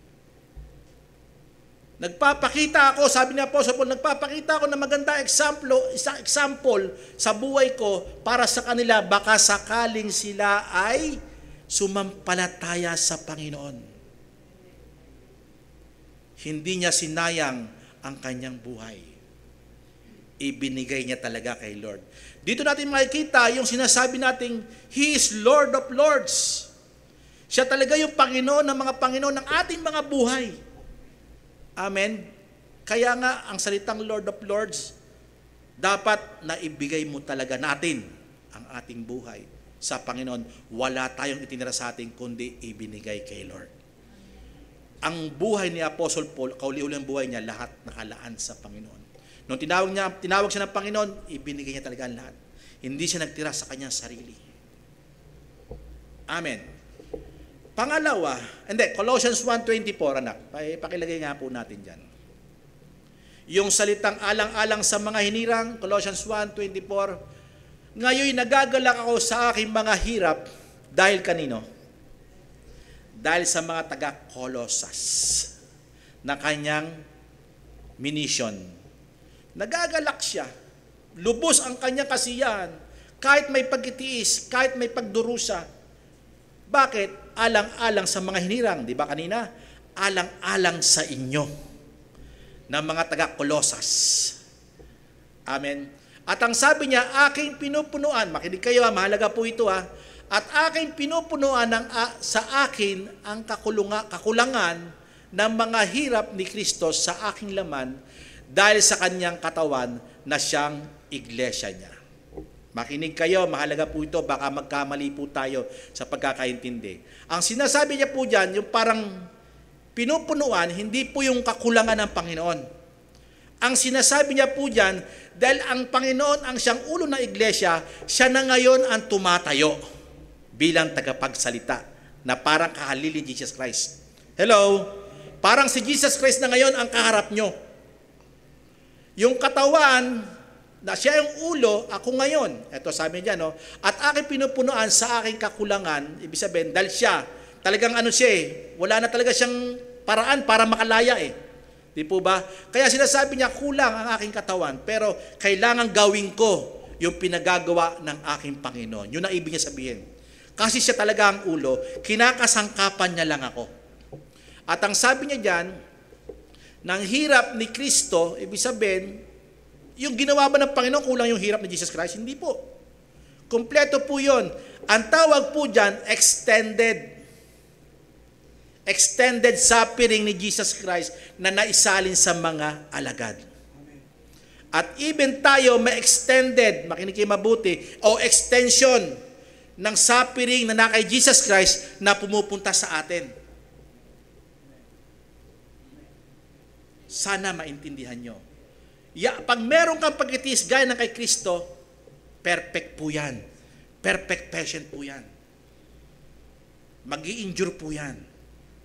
Nagpapakita ako, sabi ni Apostle Paul, nagpapakita ako ng maganda example sa buhay ko para sa kanila, baka sakaling sila ay sumampalataya sa Panginoon. Hindi niya sinayang ang kanyang buhay. ibinigay niya talaga kay Lord. Dito natin makikita yung sinasabi nating He is Lord of Lords. Siya talaga yung Panginoon ng mga Panginoon ng ating mga buhay. Amen? Kaya nga, ang salitang Lord of Lords, dapat na ibigay mo talaga natin ang ating buhay sa Panginoon. Wala tayong itinira sa atin, kundi ibinigay kay Lord. Ang buhay ni Apostle Paul, kauli-uli ang buhay niya, lahat nakalaan sa Panginoon. Nung tinawag siya ng Panginoon, ibinigay niya talaga ang lahat. Hindi siya nagtira sa kanyang sarili. Amen. Pangalawa, Colossians 1:24, anak. Pakilagay nga po natin dyan. Yung salitang alang-alang sa mga hinirang, Colossians 1:24, ngayon nagagalak ako sa aking mga hirap dahil kanino? Dahil sa mga taga-Colosas na kanyang minisyon. Nagagalak siya. Lubos ang kanyang kasiyahan. Kahit may pagtitiis, kahit may pagdurusa. Bakit? Alang-alang sa mga hinirang. Di ba kanina? Alang-alang sa inyo ng mga taga-Colosas. Amen. At ang sabi niya, aking pinupunuan, makinig kayo, mahalaga po ito at aking pinupunuan sa akin ang kakulangan ng mga hirap ni Kristo sa aking laman dahil sa kanyang katawan na siyang iglesia niya. Makinig kayo, mahalaga po ito, baka magkamali po tayo sa pagkakaintindi. Ang sinasabi niya po dyan, yung parang pinupunuan, hindi po yung kakulangan ng Panginoon. Ang sinasabi niya po dyan, dahil ang Panginoon ang siyang ulo ng iglesia, siya na ngayon ang tumatayo bilang tagapagsalita na parang kahalili ni Jesus Christ. Hello? Parang si Jesus Christ na ngayon ang kaharap nyo. Yung katawan na siya yung ulo, ako ngayon. Ito sabi niya, no? At aking pinupunuan sa aking kakulangan, ibig sabihin, dahil siya, talagang wala na talaga siyang paraan para makalaya Di po ba? Kaya sinasabi niya, kulang ang aking katawan, pero kailangan gawin ko yung pinagagawa ng aking Panginoon. Yun ang ibig niya sabihin. Kasi siya talaga ang ulo, kinakasangkapan niya lang ako. At ang sabi niya dyan, ng hirap ni Kristo, ibig sabihin, yung ginawa ba ng Panginoon, kulang yung hirap ni Jesus Christ? Hindi po. Kompleto po yun. Ang tawag po dyan, extended suffering ni Jesus Christ na naisalin sa mga alagad. At even tayo may extended, makinig kayo mabuti, o extension ng suffering na kay Jesus Christ na pumupunta sa atin. Sana maintindihan nyo. Pag meron kang pagtitiis gaya ng kay Kristo, perfect po yan. Perfect patient po yan. Mag-i-endure po yan.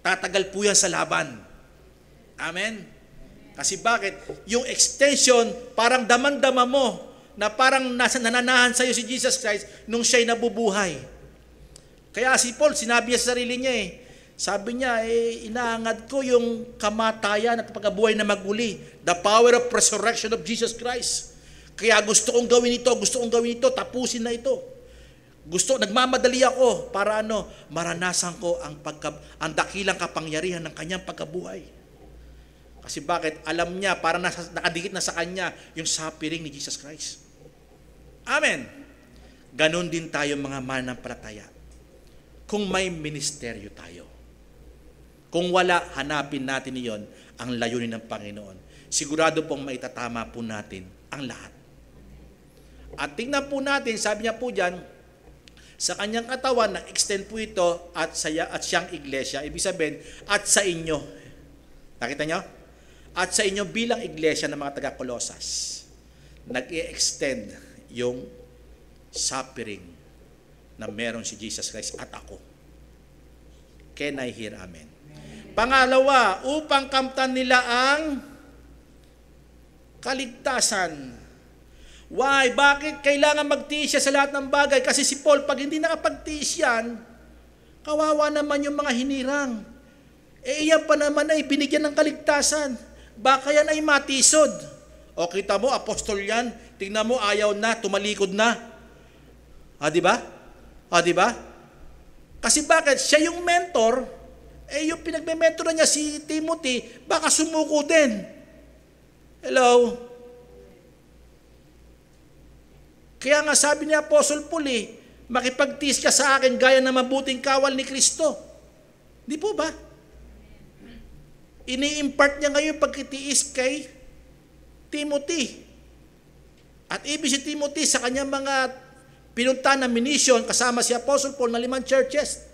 Tatagal po yan sa laban. Amen? Kasi bakit? Yung extension, parang daman-dama mo, na parang nananahan sa iyo si Jesus Christ nung siya'y nabubuhay. Kaya si Paul, sinabi niya sa sarili niya sabi niya, inaangad ko yung kamatayan at pagkabuhay na maguli. The power of resurrection of Jesus Christ. Kaya gusto kong gawin ito, tapusin na ito. Nagmamadali ako para maranasan ko ang dakilang kapangyarihan ng kanyang pagkabuhay. Kasi bakit? Alam niya, para nakadikit na sa kanya yung suffering ni Jesus Christ. Amen. Ganon din tayo mga mananampalataya. Kung may ministeryo tayo. Kung wala, hanapin natin iyon ang layunin ng Panginoon. Sigurado pong maitatama po natin ang lahat. At tingnan po natin, sabi niya po dyan, sa kanyang katawan, na-extend po ito at siyang iglesia. Ibig sabihin, at sa inyo. Nakita niyo? At sa inyo bilang iglesia ng mga taga-Colosas, nag-i-extend yung suffering na meron si Jesus Christ at ako. Can I hear amen? Pangalawa, upang kamtan nila ang kaligtasan. Why? Bakit kailangan magtiis siya sa lahat ng bagay? Kasi si Paul, pag hindi nakapagtiis yan, kawawa naman yung mga hinirang. Iyan pa naman ay binigyan ng kaligtasan. Baka yan ay matisod. O kita mo, apostol yan. Tingnan mo, ayaw na, tumalikod na. Di ba? Di ba? Kasi bakit? Siya yung mentor, yung pinagme-mentoran niya si Timothy, baka sumuko din. Hello? Kaya nga sabi ni Apostle Paul makipagtiis ka sa akin gaya ng mabuting kawal ni Kristo. Di po ba? Ini-impart niya ngayon pagkitiis kay Timothy. At ibig si Timothy sa kanyang mga pinunta na mission kasama si Apostle Paul na 5 churches.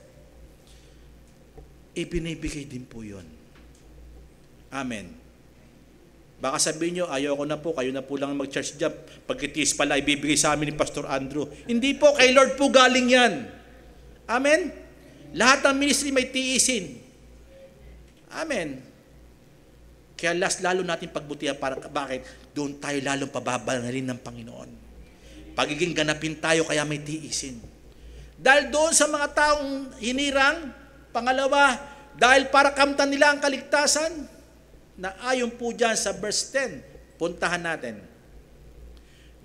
Ibinibigay din po yun. Amen. Baka sabihin nyo, ayoko na po, kayo na po lang mag-church dyan. Pagkitiis pala, ibibigay sa amin ni Pastor Andrew. Hindi po, kay Lord po galing yan. Amen? Lahat ng ministry may tiisin. Amen. Kaya lalo natin pagbutihan para, bakit? Doon tayo lalong pababalalin ng Panginoon. Pagiging ganapin tayo, kaya may tiisin. Dahil doon sa mga taong hinirang, pangalawa, dahil para kamtan nila ang kaligtasan, na ayon po dyan sa verse 10, puntahan natin.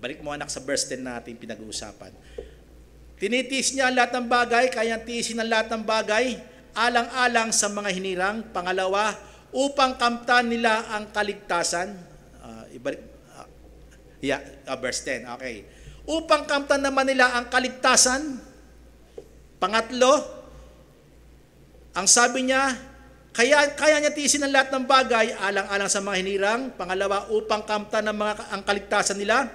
Balik mo anak sa verse 10 natin pinag-uusapan. Tinitiis niya ang lahat ng bagay, kaya tiisin ang lahat ng bagay, alang-alang sa mga hinirang. Pangalawa, upang kamtan nila ang kaligtasan. Verse 10, okay. Upang kamtan naman nila ang kaligtasan. Pangatlo, ang sabi niya, kaya niya tiisin ang lahat ng bagay, alang-alang sa mga hinirang. Pangalawa, upang kamtan ang kaligtasan nila.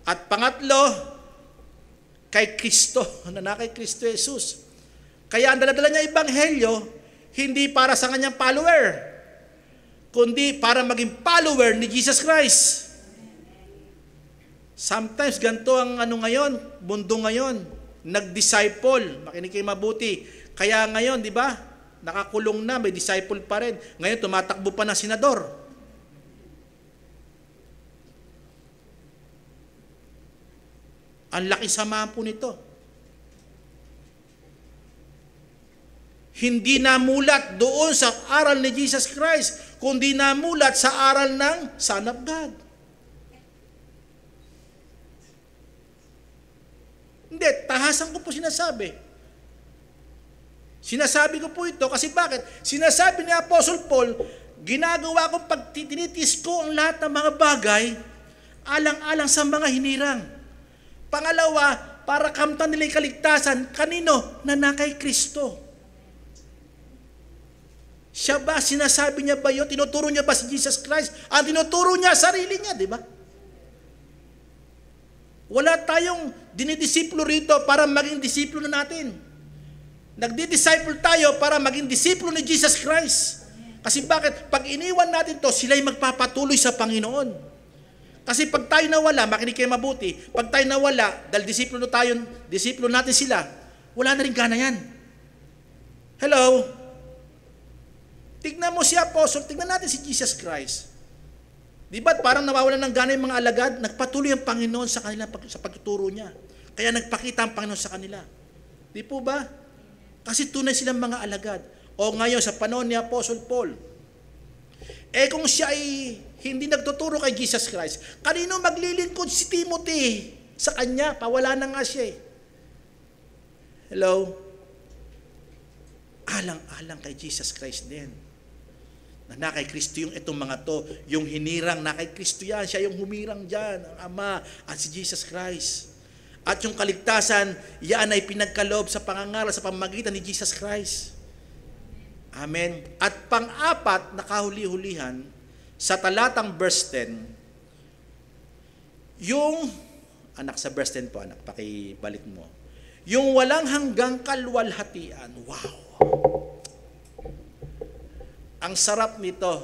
At pangatlo, kay Kristo, na kay Kristo Jesus. Kaya ang daladala niya ebanghelyo, hindi para sa kanyang follower, kundi para maging follower ni Jesus Christ. Sometimes ganito ang mundo ngayon, nag-disciple, makinig kayo mabuti. Kaya ngayon, di ba, nakakulong na, may disciple pa rin. Ngayon, tumatakbo pa ng senador. Ang laki samahan po nito. Hindi namulat doon sa aral ni Jesus Christ, kundi namulat sa aral ng Son of God. Hindi, tahasan ko po sinasabi. Sinasabi ko po ito kasi bakit? Sinasabi ni Apostle Paul, ginagawa kong pagtitinitis ko ang lahat ng mga bagay, alang-alang sa mga hinirang. Pangalawa, para kamtan nila yung kaligtasan, kanino? Na kay Kristo. Siya ba, sinasabi niya ba yun? Tinuturo niya ba si Jesus Christ? Ang tinuturo niya, sarili niya, di ba? Wala tayong dinidisiplo rito para maging disiplo na natin. Nagdi-disciple tayo para maging disiplo ni Jesus Christ. Kasi bakit? Pag iniwan natin to, sila'y magpapatuloy sa Panginoon. Kasi pag tayo nawala, makinig kayo mabuti, pag tayo nawala, dahil disiplo natin sila, wala na rin gana yan. Hello? Tignan mo si Apostle, tignan natin si Jesus Christ. Di ba parang nawawalan ng gana yung mga alagad? Nagpatuloy ang Panginoon sa kanila sa pagtuturo niya. Kaya nagpakita ang Panginoon sa kanila. Di po ba? Kasi tunay silang mga alagad. O ngayon, sa panahon ni Apostle Paul, kung siya ay hindi nagtuturo kay Jesus Christ, kanino maglilingkod si Timothy? Sa kanya, pawala na nga siya. Hello? Alang-alang kay Jesus Christ din. Na kay Kristo yung itong mga to, yung hinirang na kay Kristo yan, siya yung humirang dyan, ang Ama at si Jesus Christ. At yung kaligtasan, yan ay pinagkaloob sa pangangaral sa pamamagitan ni Jesus Christ. Amen. At pang-apat na kahuli-hulihan, sa talatang verse 10, yung, anak sa verse 10 po, anak, pakibalik mo. Yung walang hanggang kalwalhatian. Wow! Ang sarap nito,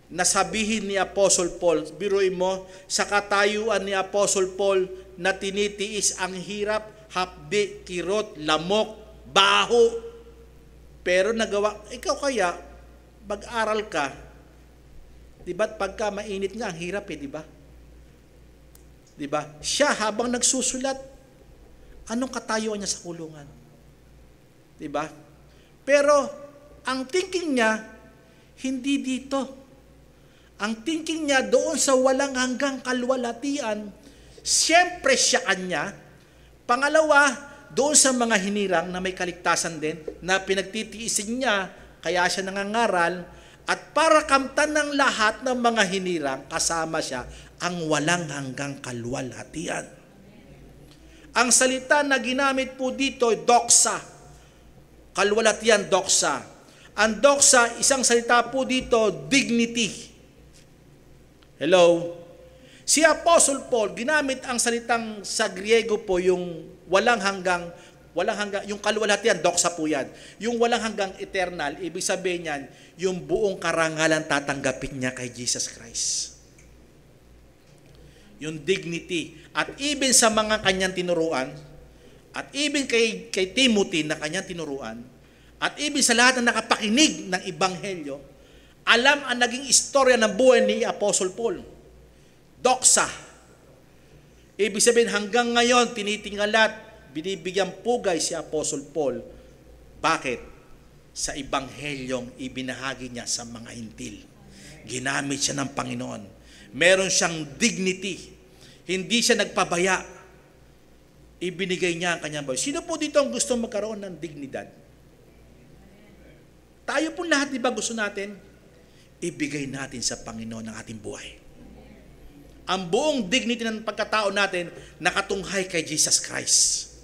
nasabihin ni Apostle Paul, biruin mo, sa katayuan ni Apostle Paul, na tinitiis ang hirap, hapdi, kirot, lamok, baho. Pero nagawa, ikaw kaya, mag-aral ka, di ba pagka mainit nga, ang hirap di ba? Di ba? Siya habang nagsusulat, anong katayuan niya sa kulungan? Di ba? Pero, ang thinking niya, hindi dito. Ang thinking niya doon sa walang hanggang kalwalhatian, siyempre siya kanya. Pangalawa, doon sa mga hinirang na may kaligtasan din, na pinagtitiisin niya, kaya siya nangangaral, at para kamtan ng lahat ng mga hinirang, kasama siya ang walang hanggang kalwalhatian. Ang salita na ginamit po dito, doxa. Kalwalatian, doxa. Ang doxa, isang salita po dito, dignity. Hello? Si Apostle Paul, ginamit ang salitang sa Griego po, yung walang hanggang, yung kalwalatian, doxa po yan. Yung walang hanggang eternal, ibig sabihin yan, yung buong karangalan tatanggapin niya kay Jesus Christ. Yung dignity. At even sa mga kanyang tinuruan, at even kay Timothy na kanyang tinuruan, at even sa lahat na nakapakinig ng Ebanghelyo, alam ang naging istorya ng buhay ni Apostle Paul. Doxa. Ibig sabihin hanggang ngayon, tinitingalat, binibigyan pugay si Apostle Paul. Bakit? Sa Ebanghelyong ibinahagi niya sa mga hintil. Ginamit siya ng Panginoon. Meron siyang dignity. Hindi siya nagpabaya. Ibinigay niya ang kanyang buhay. Sino po dito ang gusto magkaroon ng dignidad? Tayo po lahat, di ba gusto natin? Ibigay natin sa Panginoon ang ating buhay. Ang buong dignity ng pagkatao natin nakatunghay kay Jesus Christ.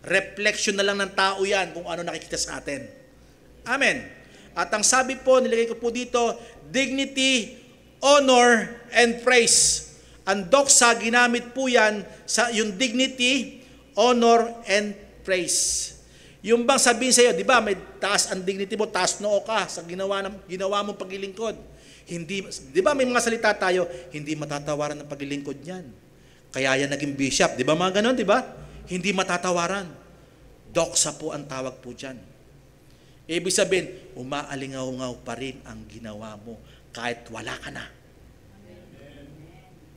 Reflection na lang ng tao yan kung ano nakikita sa atin. Amen. At ang sabi po, nilagay ko po dito, dignity, honor, and praise. Ang doxa, ginamit po yan sa yung dignity, honor, and praise. Yung bang sabihin sa iyo, di ba, may taas ang dignity mo, taas noo ka sa ginawa mong paglilingkod. Hindi, di ba may mga salita tayo, hindi matatawaran ng paglilingkod niyan. Kaya yan naging bishop, di ba mga ganon, di ba? Hindi matatawaran. Doxa po ang tawag po dyan. Ibig sabihin, umaalingaw-ngaw pa rin ang ginawa mo kahit wala ka na.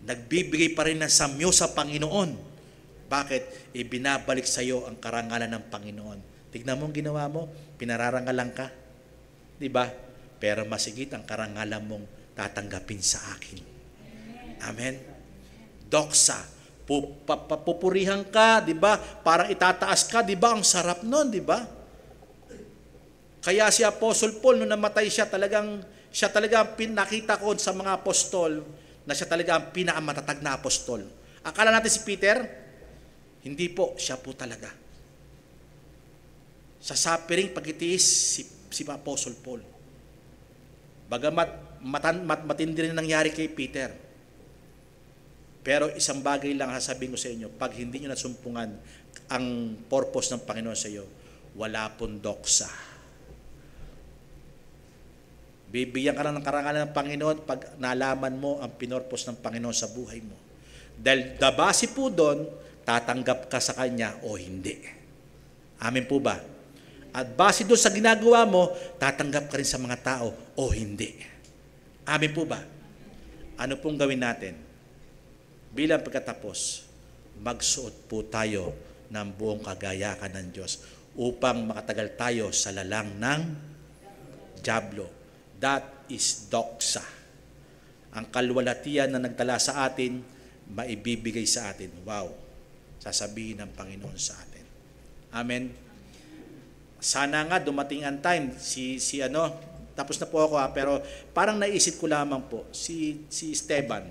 Nagbibigay pa rin ng samyo sa Panginoon. Bakit? Ibinabalik sa iyo ang karangalan ng Panginoon. Tignan mo ang ginawa mo, pinararangalan ka. Di ba? Pero masigit ang karangalan mong tatanggapin sa akin. Amen? Doxa. Pupurihan ka, di ba? Parang itataas ka, di ba? Ang sarap nun, di ba? Kaya si Apostle Paul, nung namatay siya talagang nakita ko sa mga apostol, na siya talaga ang pinakamatatag na apostol. Akala natin si Peter, hindi po, siya po talaga. Sa suffering, pagitiis, si Apostle Paul. Bagamat matindi rin nangyari kay Peter. Pero isang bagay lang sasabihin ko sa inyo, pag hindi nyo nasumpungan ang purpose ng Panginoon sa iyo, wala pong doxa. Bibigyan ka lang ng karangalan ng Panginoon pag nalaman mo ang pinurpose ng Panginoon sa buhay mo. Dahil base po doon, tatanggap ka sa Kanya o hindi. Amen po ba? At base doon sa ginagawa mo, tatanggap ka rin sa mga tao o hindi. Amen po ba? Ano pong gawin natin? Bilang pagkatapos, magsuot po tayo ng buong kagayakan ng Diyos upang makatagal tayo sa lalang ng dyablo. That is doxa. Ang kalwalatian na nagdala sa atin, maibibigay sa atin. Wow! Sasabihin ng Panginoon sa atin. Amen? Sana nga dumating ang time, tapos na po ako pero parang naisip ko lamang po, si Esteban.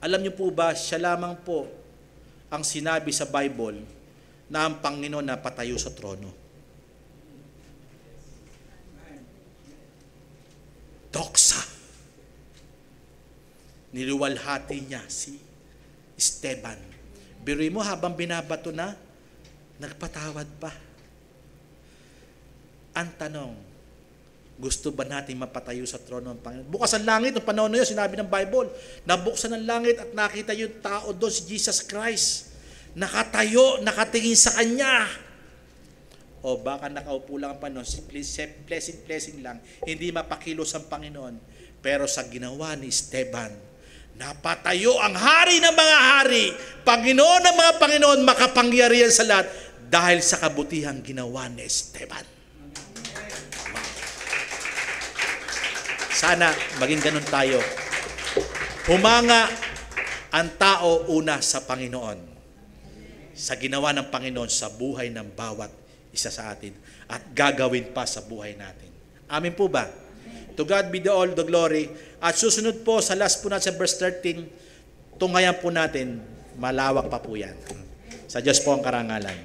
Alam niyo po ba, siya lamang po ang sinabi sa Bible na ang Panginoon na patayo sa trono. Doxa. Niluwalhati niya si Esteban. Biruin mo habang binabato na, nagpatawad pa. Ang tanong, gusto ba natin mapatayo sa trono ng Panginoon? Bukas ang langit, noong panahon na yun, sinabi ng Bible, nabuksan ang langit at nakita yung tao doon, si Jesus Christ. Nakatayo, nakatingin sa Kanya. O baka nakaupo lang ang Panginoon, blessing lang, hindi mapakilos ang Panginoon. Pero sa ginawa ni Esteban, napatayo ang hari ng mga hari, Panginoon ng mga Panginoon, makapangyarihan sa lahat, dahil sa kabutihang ginawa ni Esteban. Sana maging ganun tayo. Humanga ang tao una sa Panginoon. Sa ginawa ng Panginoon sa buhay ng bawat isa sa atin. At gagawin pa sa buhay natin. Amen po ba? To God be all the glory. At susunod po sa last po natin sa verse 13, tunghayan po natin, malawak pa po yan. Sa Diyos po ang karangalan.